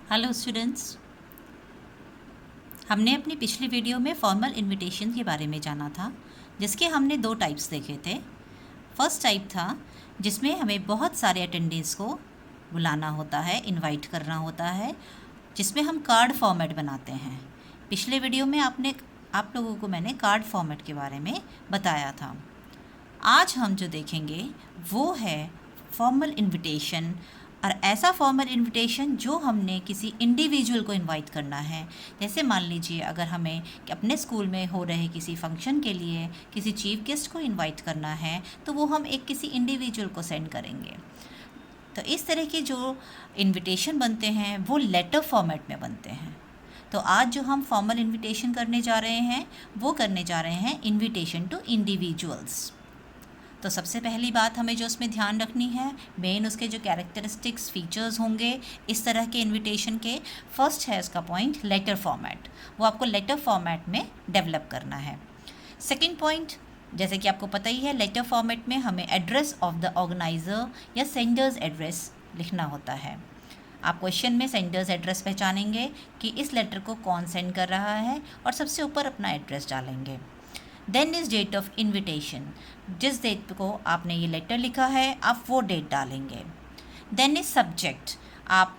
Hello students, हमने अपनी पिछली वीडियो में फॉर्मल इनविटेशन के बारे में जाना था, जिसके हमने दो टाइप्स देखे थे। फर्स्ट टाइप था जिसमें हमें बहुत सारे अटेंडेंस को बुलाना होता है, इनवाइट करना होता है, जिसमें हम कार्ड फॉर्मेट बनाते हैं। पिछले वीडियो में आप लोगों को मैंने कार्ड फॉर्मेट के बारे में बताया था। आज हम जो देखेंगे वो है फॉर्मल इनविटेशन, और ऐसा फॉर्मल इनविटेशन जो हमने किसी इंडिविजुअल को इनवाइट करना है। जैसे मान लीजिए अगर हमें कि अपने स्कूल में हो रहे किसी फंक्शन के लिए किसी चीफ गेस्ट को इनवाइट करना है, तो वो हम एक किसी इंडिविजुअल को सेंड करेंगे। तो इस तरह के जो इनविटेशन बनते हैं वो लेटर फॉर्मेट में बनते हैं। तो आज जो हम फॉर्मल इनविटेशन करने जा रहे हैं वो करने जा रहे हैं इनविटेशन टू इंडिविजुअल्स। तो सबसे पहली बात हमें जो उसमें ध्यान रखनी है, मेन उसके जो कैरेक्टरिस्टिक्स फीचर्स होंगे इस तरह के इनविटेशन के, फर्स्ट है उसका पॉइंट लेटर फॉर्मेट। वो आपको लेटर फॉर्मेट में डेवलप करना है। सेकंड पॉइंट, जैसे कि आपको पता ही है, लेटर फॉर्मेट में हमें एड्रेस ऑफ द ऑर्गेनाइज़र या सेंडर्स एड्रेस लिखना होता है। आप क्वेश्चन में सेंडर्स एड्रेस पहचानेंगे कि इस लेटर को कौन सेंड कर रहा है, और सबसे ऊपर अपना एड्रेस डालेंगे। Then is date of invitation, जिस डेट को आपने ये लेटर लिखा है आप वो डेट डालेंगे। देन इज़ सब्जेक्ट, आप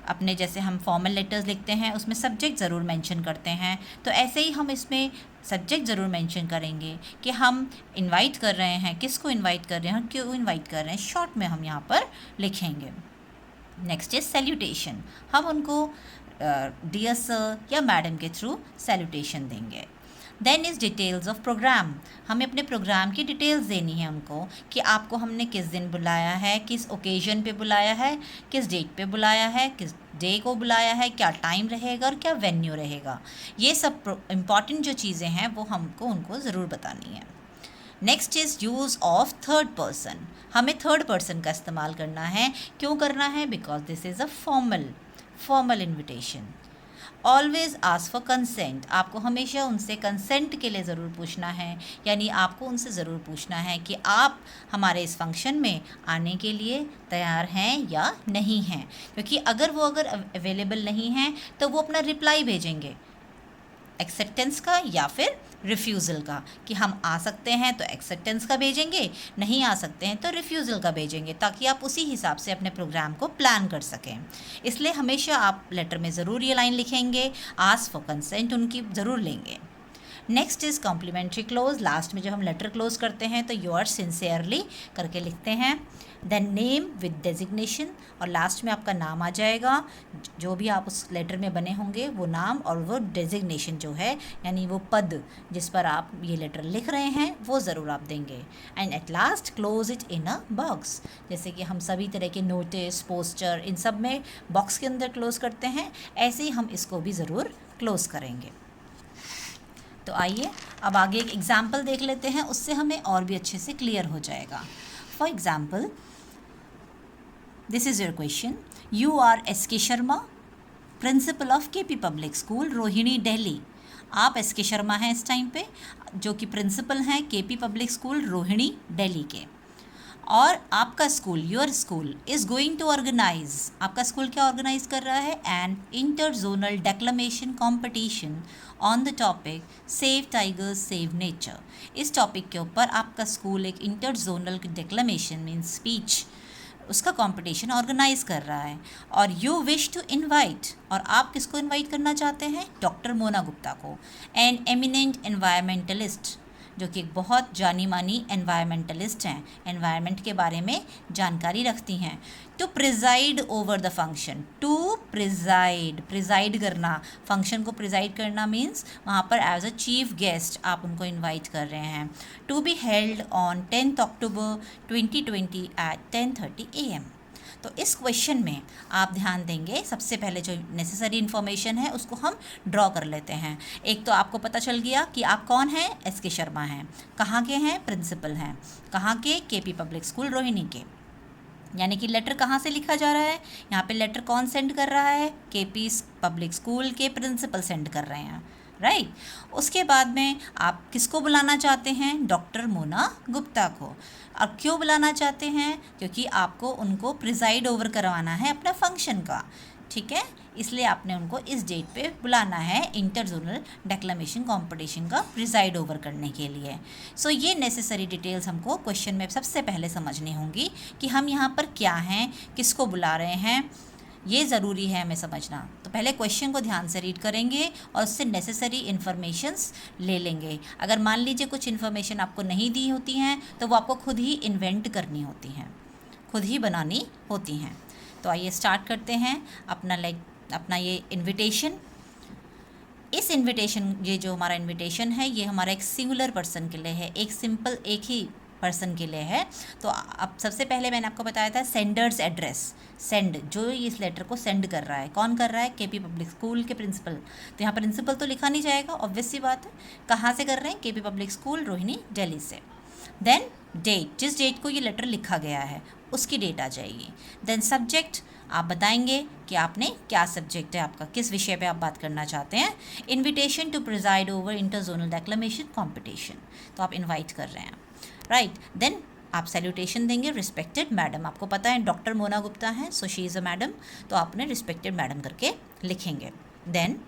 अपने जैसे हम फॉर्मल लेटर्स लिखते हैं उसमें सब्जेक्ट ज़रूर मेंशन करते हैं, तो ऐसे ही हम इसमें सब्जेक्ट ज़रूर मेंशन करेंगे कि हम इनवाइट कर रहे हैं, किसको इनवाइट कर रहे हैं, क्यों इनवाइट कर रहे हैं, शॉर्ट में हम यहाँ पर लिखेंगे। नेक्स्ट इज सैल्यूटेशन, हम उनको डियर सर या मैडम के थ्रू सैल्यूटेशन देंगे। Then is details of programme, हमें अपने प्रोग्राम की डिटेल्स देनी है उनको कि आपको हमने किस दिन बुलाया है, किस ओकेजन पे बुलाया है, किस डेट पे बुलाया है, किस डे को बुलाया है, क्या टाइम रहेगा और क्या वेन्यू रहेगा। ये सब इम्पॉर्टेंट जो चीज़ें हैं वो हमको उनको ज़रूर बतानी है। Next is use of third person, हमें थर्ड पर्सन का इस्तेमाल करना है। क्यों करना है? Because this is a formal invitation. Always ask for consent, आपको हमेशा उनसे कंसेंट के लिए ज़रूर पूछना है, यानी आपको उनसे ज़रूर पूछना है कि आप हमारे इस फंक्शन में आने के लिए तैयार हैं या नहीं हैं, क्योंकि अगर अवेलेबल नहीं हैं तो वो अपना रिप्लाई भेजेंगे एक्सेप्टेंस का या फिर रिफ्यूज़ल का, कि हम आ सकते हैं तो एक्सेप्टेंस का भेजेंगे, नहीं आ सकते हैं तो रिफ्यूज़ल का भेजेंगे, ताकि आप उसी हिसाब से अपने प्रोग्राम को प्लान कर सकें। इसलिए हमेशा आप लेटर में ज़रूर ये लाइन लिखेंगे, आस्क फॉर कंसेंट उनकी ज़रूर लेंगे। Next is complimentary close, last में जब हम लेटर क्लोज करते हैं तो योर सिंसियरली करके लिखते हैं। देन नेम विद डेजिग्नेशन, और लास्ट में आपका नाम आ जाएगा, जो भी आप उस लेटर में बने होंगे वो नाम और वो डेजिग्नेशन जो है, यानी वो पद जिस पर आप ये लेटर लिख रहे हैं वो ज़रूर आप देंगे। And at last close it in a box, जैसे कि हम सभी तरह के नोटिस, पोस्टर, इन सब में बॉक्स के अंदर क्लोज करते हैं, ऐसे ही हम इसको भी ज़रूर क्लोज करेंगे। तो आइए अब आगे एक एग्जाम्पल देख लेते हैं, उससे हमें और भी अच्छे से क्लियर हो जाएगा। For example, this is your question, you are S K Sharma, principal of KP public school Rohini Delhi. आप एस के शर्मा हैं इस टाइम पे, जो कि प्रिंसिपल हैं KP public school Rohini Delhi के, और आपका school, your school is going to organise, आपका स्कूल क्या ऑर्गेनाइज कर रहा है? An inter zonal declamation competition on the topic save tigers save nature. इस टॉपिक के ऊपर आपका स्कूल एक inter zonal declamation means speech, उसका कंपटीशन ऑर्गेनाइज कर रहा है, और यू विश टू इनवाइट, और आप किसको इनवाइट करना चाहते हैं? डॉक्टर मोना गुप्ता को, एन एमिनेंट एनवायरमेंटलिस्ट, जो कि एक बहुत जानी मानी एनवायरमेंटलिस्ट हैं, एनवायरनमेंट के बारे में जानकारी रखती हैं। To preside over the function, to preside करना, फंक्शन को प्रिजाइड करना मीन्स वहाँ पर एज अ चीफ गेस्ट आप उनको इनवाइट कर रहे हैं। To be held on 10 October 2020 at 10:30 AM। तो इस क्वेश्चन में आप ध्यान देंगे, सबसे पहले जो नेसेसरी इन्फॉर्मेशन है उसको हम ड्रॉ कर लेते हैं। एक तो आपको पता चल गया कि आप कौन हैं? एस के शर्मा हैं, कहाँ के हैं? प्रिंसिपल हैं, कहाँ के? केपी पब्लिक स्कूल रोहिणी के, यानी कि लेटर कहाँ से लिखा जा रहा है? यहाँ पे लेटर कौन सेंड कर रहा है? केपी पब्लिक स्कूल के प्रिंसिपल सेंड कर रहे हैं, राइट। उसके बाद में आप किसको बुलाना चाहते हैं? डॉक्टर मोना गुप्ता को। अब क्यों बुलाना चाहते हैं? क्योंकि आपको उनको प्रिजाइड ओवर करवाना है अपना फंक्शन का। ठीक है, इसलिए आपने उनको इस डेट पे बुलाना है इंटर जोनल डेक्लेमेशन कंपटीशन का प्रिजाइड ओवर करने के लिए। सो ये नेसेसरी डिटेल्स हमको क्वेश्चन में सबसे पहले समझनी होंगी कि हम यहाँ पर क्या हैं, किसको बुला रहे हैं, ये ज़रूरी है हमें समझना। तो पहले क्वेश्चन को ध्यान से रीड करेंगे और उससे नेसेसरी इन्फॉर्मेशंस ले लेंगे। अगर मान लीजिए कुछ इन्फॉर्मेशन आपको नहीं दी होती हैं तो वो आपको खुद ही इन्वेंट करनी होती हैं, खुद ही बनानी होती हैं। तो आइए स्टार्ट करते हैं अपना ये इनविटेशन। इस इनविटेशन, ये जो हमारा इनविटेशन है ये हमारा एक सिंगुलर पर्सन के लिए है, एक सिंपल एक ही पर्सन के लिए है। तो अब सबसे पहले मैंने आपको बताया था सेंडर्स एड्रेस, सेंड जो इस लेटर को सेंड कर रहा है, कौन कर रहा है, केपी पब्लिक स्कूल के प्रिंसिपल। तो यहाँ प्रिंसिपल तो लिखा नहीं जाएगा, ऑब्वियस सी बात है। कहाँ से कर रहे हैं, KP public school Rohini Delhi से। देन डेट, जिस डेट को ये लेटर लिखा गया है उसकी डेट आ जाएगी। देन सब्जेक्ट, आप बताएंगे कि आपने क्या सब्जेक्ट है आपका, किस विषय पे आप बात करना चाहते हैं। Invitation to preside over inter zonal declamation competition, तो आप इनवाइट कर रहे हैं, राइट। देन आप सैल्यूटेशन देंगे, रिस्पेक्टेड मैडम, आपको पता है डॉक्टर मोना गुप्ता है, so she is a madam, तो आपने रिस्पेक्टेड मैडम करके लिखेंगे। देन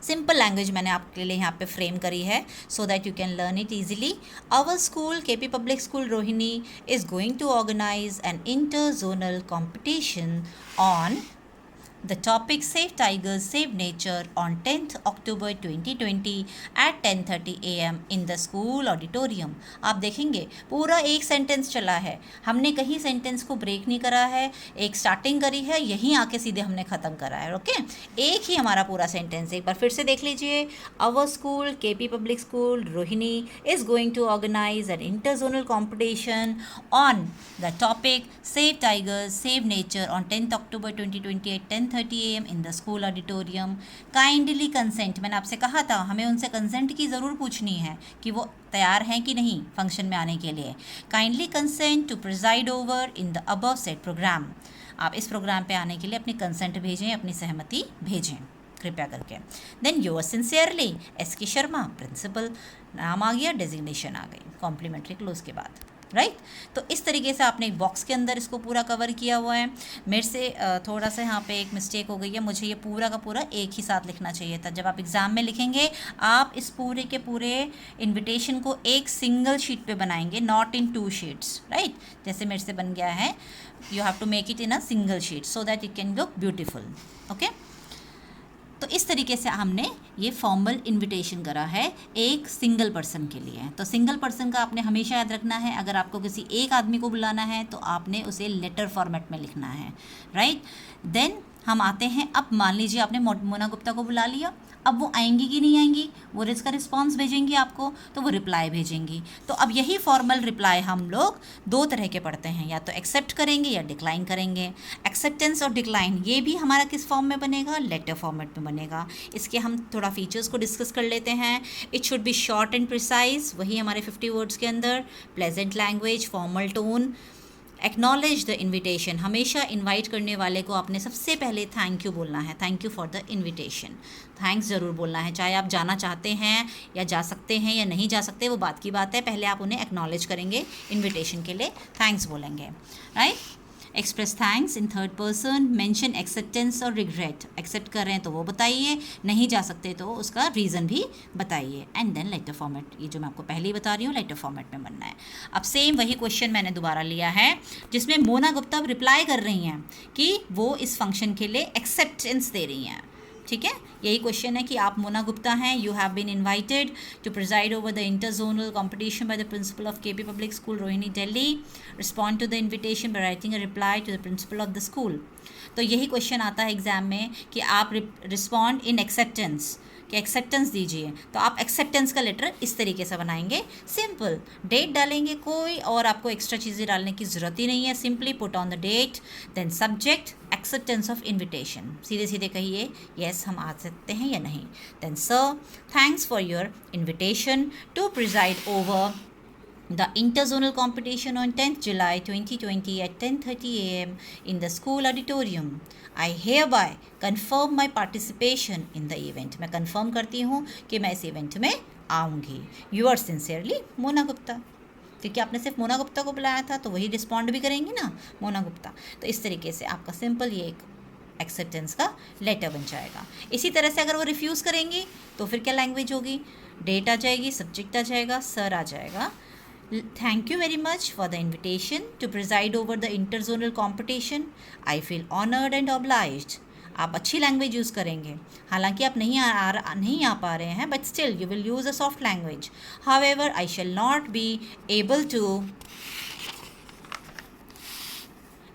सिंपल लैंग्वेज मैंने आपके लिए यहाँ पे फ्रेम करी है so that you can learn it easily. Our school K P public school Rohini is going to organise an inter zonal competition on the topic Save Tigers, Save Nature on 10th October 2020 at 10:30 AM in the school auditorium। आप देखेंगे पूरा एक sentence चला है, हमने कहीं sentence को break नहीं करा है, एक स्टार्टिंग करी है, यहीं आके सीधे हमने ख़त्म करा है। ओके, एक ही हमारा पूरा सेंटेंस, एक बार फिर से देख लीजिए। Our school K P public school Rohini is going to organise an inter zonal competition on the topic save tigers save nature on 10th October 2020 at 10:30 AM in the school auditorium। Kindly consent, मैंने आपसे कहा था हमें उनसे consent की ज़रूर पूछनी है कि वो तैयार हैं कि नहीं फंक्शन में आने के लिए। Kindly consent to preside over in the above set programme, आप इस प्रोग्राम पे आने के लिए अपनी कंसेंट भेजें, अपनी सहमति भेजें कृपया करके। Then your sincerely S K Sharma principal, नाम आ गया, डेजिग्नेशन आ गई कॉम्प्लीमेंट्री क्लोज के बाद, राइट। तो इस तरीके से आपने एक बॉक्स के अंदर इसको पूरा कवर किया हुआ है। मेरे से थोड़ा सा यहाँ पे एक मिस्टेक हो गई है, मुझे ये पूरा का पूरा एक ही साथ लिखना चाहिए था। जब आप एग्ज़ाम में लिखेंगे आप इस पूरे के पूरे इनविटेशन को एक सिंगल शीट पे बनाएंगे, नॉट इन 2 शीट्स, राइट। जैसे मेरे से बन गया है, you have to make it in a single sheet so that it can look beautiful. Okay, तो इस तरीके से हमने ये फॉर्मल इनविटेशन करा है एक सिंगल पर्सन के लिए। तो सिंगल पर्सन का आपने हमेशा याद रखना है, अगर आपको किसी एक आदमी को बुलाना है तो आपने उसे लेटर फॉर्मेट में लिखना है, राइट। देन हम आते हैं, अब मान लीजिए आपने मोना गुप्ता को बुला लिया, अब वो आएंगी कि नहीं आएंगी, वो इसका रिस्पॉन्स भेजेंगी आपको, तो वो रिप्लाई भेजेंगी। तो अब यही फॉर्मल रिप्लाई हम लोग 2 तरह के पढ़ते हैं, या तो एक्सेप्ट करेंगे या डिक्लाइन करेंगे। एक्सेप्टेंस और डिक्लाइन ये भी हमारा किस फॉर्म में बनेगा, लेटर फॉर्मेट में बनेगा। इसके हम थोड़ा फीचर्स को डिस्कस कर लेते हैं। It should be short and precise, वही हमारे 50 वर्ड्स के अंदर, pleasant language, formal tone. Acknowledge the invitation, हमेशा इनवाइट करने वाले को आपने सबसे पहले थैंक यू बोलना है, thank you for the invitation, thanks ज़रूर बोलना है। चाहे आप जाना चाहते हैं या जा सकते हैं या नहीं जा सकते, वो बात की बात है, पहले आप उन्हें एक्नॉलेज करेंगे, इन्विटेशन के लिए थैंक्स बोलेंगे, right. Express thanks in third person, mention acceptance और रिग्रेट, एक्सेप्ट कर रहे हैं तो वो बताइए, नहीं जा सकते तो उसका रीज़न भी बताइए। एंड देन लेटर फॉर्मेट, ये जो मैं आपको पहले ही बता रही हूँ लेटर फॉर्मेट में बनना है। अब सेम वही क्वेश्चन मैंने दोबारा लिया है जिसमें मोना गुप्ता रिप्लाई कर रही हैं कि वो इस फंक्शन के लिए एक्सेप्टेंस दे रही हैं, ठीक है। यही क्वेश्चन है कि आप मोना गुप्ता हैं, you have been invited to preside over the inter zonal competition by the principal of KP public school Rohini Delhi, respond to the invitation by writing a reply to the principal of the school. तो यही question आता है exam में कि आप respond in acceptance, कि acceptance दीजिए, तो आप एक्सेप्टेंस का लेटर इस तरीके से बनाएंगे, सिंपल डेट डालेंगे, कोई और आपको एक्स्ट्रा चीज़ें डालने की ज़रूरत ही नहीं है, simply put on the date, then subject acceptance of invitation, सीधे सीधे कहिए येस हम आ सकते हैं या नहीं। Then sir thanks for your invitation to preside over the interzonal competition on 10th July 2020 at 10:30 AM in the school auditorium. I hereby confirm my participation in the event. मैं confirm करती हूँ कि मैं इस इवेंट में आऊँगी। Yours sincerely Mona Gupta, क्योंकि आपने सिर्फ मोना गुप्ता को बुलाया था तो वही रिस्पॉन्ड भी करेंगी ना मोना गुप्ता। तो इस तरीके से आपका सिंपल ये एक एक्सेप्टेंस का लेटर बन जाएगा। इसी तरह से अगर वो रिफ्यूज़ करेंगी तो फिर क्या लैंग्वेज होगी, डेट आ जाएगी, सब्जेक्ट आ जाएगा, सर आ जाएगा। Thank you very much for the invitation to preside over the interzonal competition. I feel honored and obliged. आप अच्छी लैंग्वेज यूज़ करेंगे, हालांकि आप नहीं आ पा रहे हैं, but still you will use a soft language. However, I shall not be able to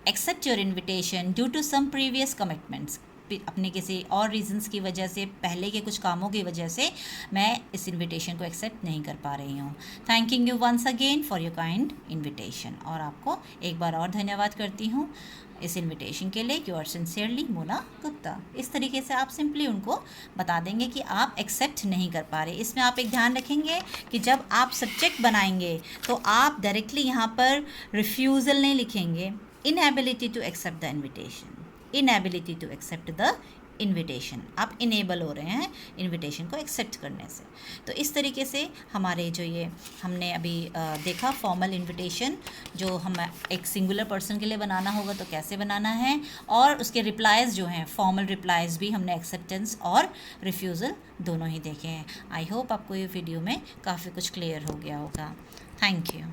accept your invitation due to some previous commitments. अपने किसी और रीजंस की वजह से, पहले के कुछ कामों की वजह से मैं इस इनविटेशन को एक्सेप्ट नहीं कर पा रही हूँ. Thanking you once again for your kind invitation. और आपको एक बार और धन्यवाद करती हूँ इस इनविटेशन के लिए. You are sincerely Mona Gupta. इस तरीके से आप सिंपली उनको बता देंगे कि आप एक्सेप्ट नहीं कर पा रहे. इसमें आप एक ध्यान रखेंगे कि जब आप सब्जेक्ट बनाएंगे तो आप डायरेक्टली यहाँ पर रिफ्यूज़ल नहीं लिखेंगे. Inability to accept the invitation, inability to accept the invitation. आप इनेबल हो रहे हैं इन्विटेशन को एक्सेप्ट करने से. तो इस तरीके से हमारे जो ये हमने अभी देखा फॉर्मल इन्विटेशन, जो हम एक सिंगुलर पर्सन के लिए बनाना होगा तो कैसे बनाना है, और उसके रिप्लाइज़ जो हैं फॉर्मल रिप्लाइज़ भी हमने एक्सेप्टेंस और रिफ्यूज़ल दोनों ही देखे हैं. आई होप आपको ये वीडियो में काफ़ी कुछ क्लियर हो गया होगा. Thank you.